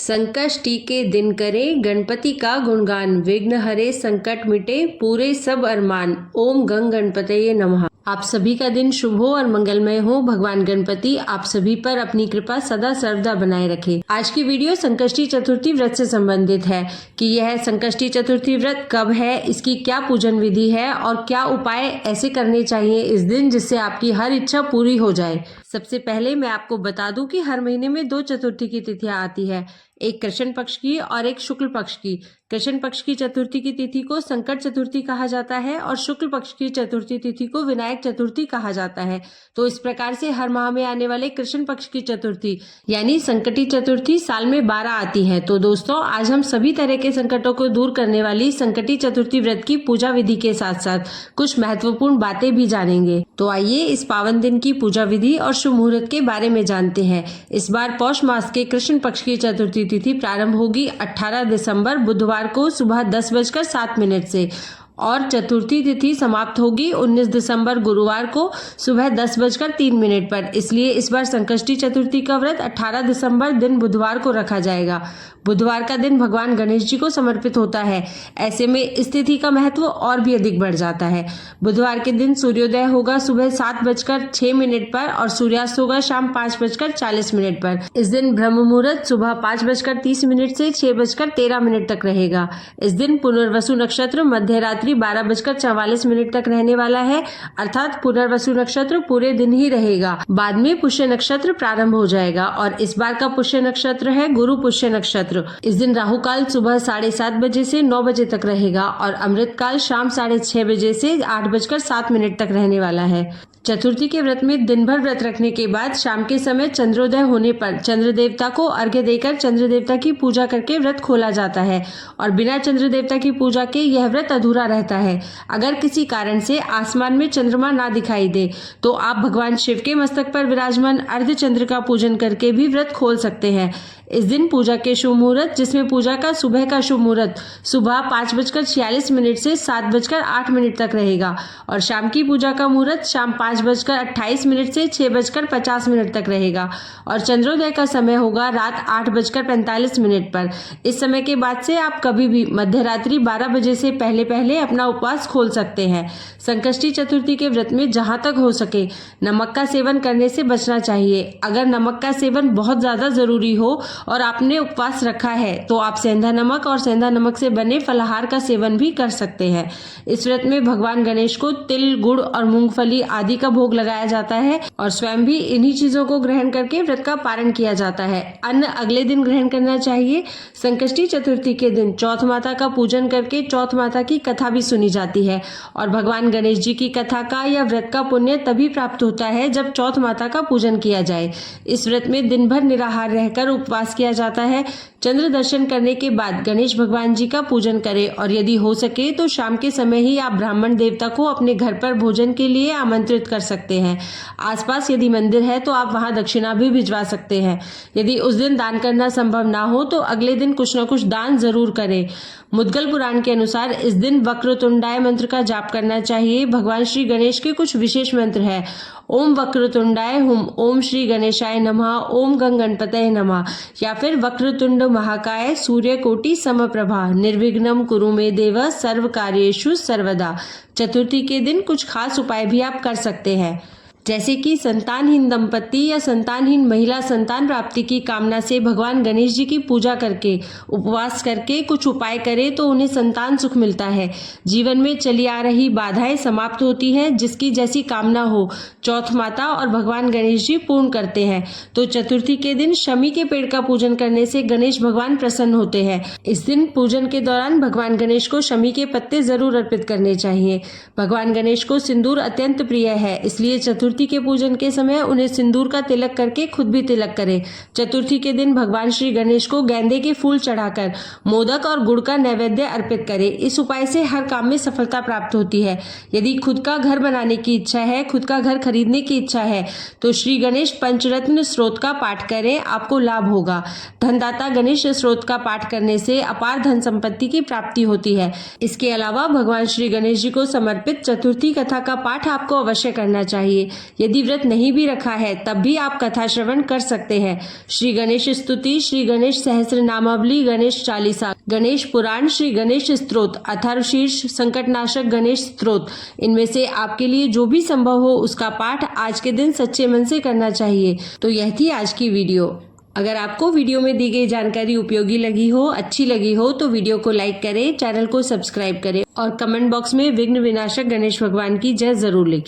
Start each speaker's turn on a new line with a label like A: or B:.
A: संकष्टी के दिन करे गणपति का गुणगान, विघ्न हरे संकट मिटे पूरे सब अरमान। ओम गंग गणपतये नमः। आप सभी का दिन शुभ हो और मंगलमय हो। भगवान गणपति आप सभी पर अपनी कृपा सदा सर्वदा बनाए रखे। आज की वीडियो संकष्टी चतुर्थी व्रत से संबंधित है कि यह संकष्टी चतुर्थी व्रत कब है, इसकी क्या पूजन विधि है और क्या उपाय ऐसे करने चाहिए इस दिन जिससे आपकी हर इच्छा पूरी हो जाए। सबसे पहले मैं आपको बता दूं कि हर महीने में 2 चतुर्थी की तिथियां आती है, एक कृष्ण पक्ष की और एक शुक्ल पक्ष की। कृष्ण पक्ष की चतुर्थी की तिथि को संकट चतुर्थी कहा जाता है और शुक्ल पक्ष की चतुर्थी तिथि को विनायक चतुर्थी कहा जाता है। तो इस प्रकार से हर माह में आने वाले कृष्ण पक्ष की चतुर्थी यानी संकटी चतुर्थी साल में 12 आती है। तो दोस्तों, आज हम सभी तरह के संकटों को दूर करने वाली संकटी चतुर्थी व्रत की पूजा विधि के साथ साथ कुछ महत्वपूर्ण बातें भी जानेंगे। तो आइए इस पावन दिन की पूजा विधि और शुभ मुहूर्त के बारे में जानते हैं। इस बार पौष मास के कृष्ण पक्ष की चतुर्थी तिथि प्रारंभ होगी 18 दिसंबर बुधवार को सुबह 10:07 से और चतुर्थी तिथि समाप्त होगी 19 दिसंबर गुरुवार को सुबह 10:03 पर। इसलिए इस बार संकष्टी चतुर्थी का व्रत 18 दिसंबर दिन बुधवार को रखा जाएगा। बुधवार का दिन भगवान गणेश जी को समर्पित होता है। ऐसे में इस तिथि का महत्व और भी अधिक बढ़ जाता है। बुधवार के दिन सूर्योदय होगा सुबह 7:06 पर और सूर्यास्त होगा शाम 5:40 पर। इस दिन ब्रह्म मुहूर्त सुबह 5:30 से 6:13 तक रहेगा। इस दिन पुनर्वसु नक्षत्र मध्य रात्रि 12:44 तक रहने वाला है, अर्थात पुनर्वसु नक्षत्र पूरे दिन ही रहेगा। बाद में पुष्य नक्षत्र प्रारंभ हो जाएगा और इस बार का पुष्य नक्षत्र है गुरु पुष्य नक्षत्र। इस दिन राहु काल सुबह 7:30 से 9 बजे तक रहेगा और अमृत काल शाम 6:30 से 8:07 तक रहने वाला है। चतुर्थी के व्रत में दिन भर व्रत रखने के बाद शाम के समय चंद्रोदय होने पर चंद्र देवता को अर्घ्य देकर चंद्र देवता की पूजा करके व्रत खोला जाता है और बिना चंद्र देवता की पूजा के यह व्रत अधूरा रहता है। अगर किसी कारण से आसमान में चंद्रमा ना दिखाई दे तो आप भगवान शिव के मस्तक पर विराजमान अर्धचंद्र का पूजन करके भी व्रत खोल सकते हैं। इस दिन पूजा के शुभ मुहूर्त, जिसमें पूजा का सुबह का शुभ मुहूर्त सुबह 5:46 से 7:08 तक रहेगा और शाम की पूजा का मुहूर्त शाम 5:28 से 6:50 तक रहेगा और चंद्रोदय का समय होगा रात 8:45 पर। इस समय के बाद से आप कभी भी मध्य रात्रि 12 बजे से पहले पहले अपना उपवास खोल सकते हैं। संकष्टी चतुर्थी के व्रत में जहां तक हो सके नमक का सेवन करने से बचना चाहिए। अगर नमक का सेवन बहुत ज्यादा जरूरी हो और आपने उपवास रखा है तो आप सेंधा नमक और सेंधा नमक से बने फलाहार का सेवन भी कर सकते हैं। इस व्रत में भगवान गणेश को तिल, गुड़ और मूंगफली आदि का भोग लगाया जाता है और स्वयं भी इन्हीं चीजों को ग्रहण करके व्रत का पारण किया जाता है। अन्न अगले दिन ग्रहण करना चाहिए। संकष्टी चतुर्थी के दिन चौथ माता का पूजन करके चौथ माता की कथा भी सुनी जाती है और भगवान गणेश जी की कथा का या व्रत का पुण्य तभी प्राप्त होता है जब चौथ माता का पूजन किया जाए। इस व्रत में दिन भर निराहार रहकर उपवास किया जाता है। चंद्र दर्शन करने के बाद गणेश भगवान जी का पूजन करें और यदि हो सके तो शाम के समय ही आप ब्राह्मण देवता को अपने घर पर भोजन के लिए आमंत्रित कर सकते हैं। आसपास यदि मंदिर है तो आप वहां दक्षिणा भी भिजवा सकते हैं। यदि उस दिन दान करना संभव ना हो तो अगले दिन कुछ न कुछ दान जरूर करें। मुद्गल पुराण के अनुसार इस दिन वक्रतुंडाय मंत्र का जाप करना चाहिए। भगवान श्री गणेश के कुछ विशेष मंत्र है। ओम वक्रतुंडाय हुम, ओम श्री गणेशाय नमः, ओम गंग गणपतये नमः या फिर वक्रतुंड महाकाय सूर्यकोटि समप्रभा निर्विघ्नं कुरु मे देव सर्व कार्येषु सर्वदा। चतुर्थी के दिन कुछ खास उपाय भी आप कर सकते हैं, जैसे कि संतानहीन दंपति या संतानहीन महिला संतान प्राप्ति की कामना से भगवान गणेश जी की पूजा करके उपवास करके कुछ उपाय करें तो उन्हें संतान सुख मिलता है। जीवन में चली आ रही बाधाएं समाप्त होती हैं। जिसकी जैसी कामना हो चौथ माता और भगवान गणेश जी पूर्ण करते हैं। तो चतुर्थी के दिन शमी के पेड़ का पूजन करने से गणेश भगवान प्रसन्न होते हैं। इस दिन पूजन के दौरान भगवान गणेश को शमी के पत्ते जरूर अर्पित करने चाहिए। भगवान गणेश को सिंदूर अत्यंत प्रिय है, इसलिए चतुर्थी के पूजन के समय उन्हें सिंदूर का तिलक करके खुद भी तिलक करें। चतुर्थी के दिन भगवान श्री गणेश को गेंदे के फूल चढ़ाकर मोदक और गुड़ का नैवेद्य अर्पित करें। इस उपाय से हर काम में सफलता प्राप्त होती है। यदि खुद का घर बनाने की इच्छा है, खुद का घर खरीदने की इच्छा है तो श्री गणेश पंचरत्न स्रोत का पाठ करें, आपको लाभ होगा। धनदाता गणेश स्रोत का पाठ करने से अपार धन संपत्ति की प्राप्ति होती है। इसके अलावा भगवान श्री गणेश जी को समर्पित चतुर्थी कथा का पाठ आपको अवश्य करना चाहिए। यदि व्रत नहीं भी रखा है तब भी आप कथा श्रवण कर सकते हैं। श्री गणेश स्तुति, श्री गणेश सहस्त्र नामावली, गणेश चालीसा, गणेश पुराण, श्री गणेश स्तोत्र, अथर्वशीर्ष, संकटनाशक गणेश स्तोत्र, इनमें से आपके लिए जो भी संभव हो उसका पाठ आज के दिन सच्चे मन से करना चाहिए। तो यह थी आज की वीडियो। अगर आपको वीडियो में दी गई जानकारी उपयोगी लगी हो, अच्छी लगी हो तो वीडियो को लाइक करें, चैनल को सब्सक्राइब करें और कमेंट बॉक्स में विघ्न विनाशक गणेश भगवान की जय जरूर लिखें।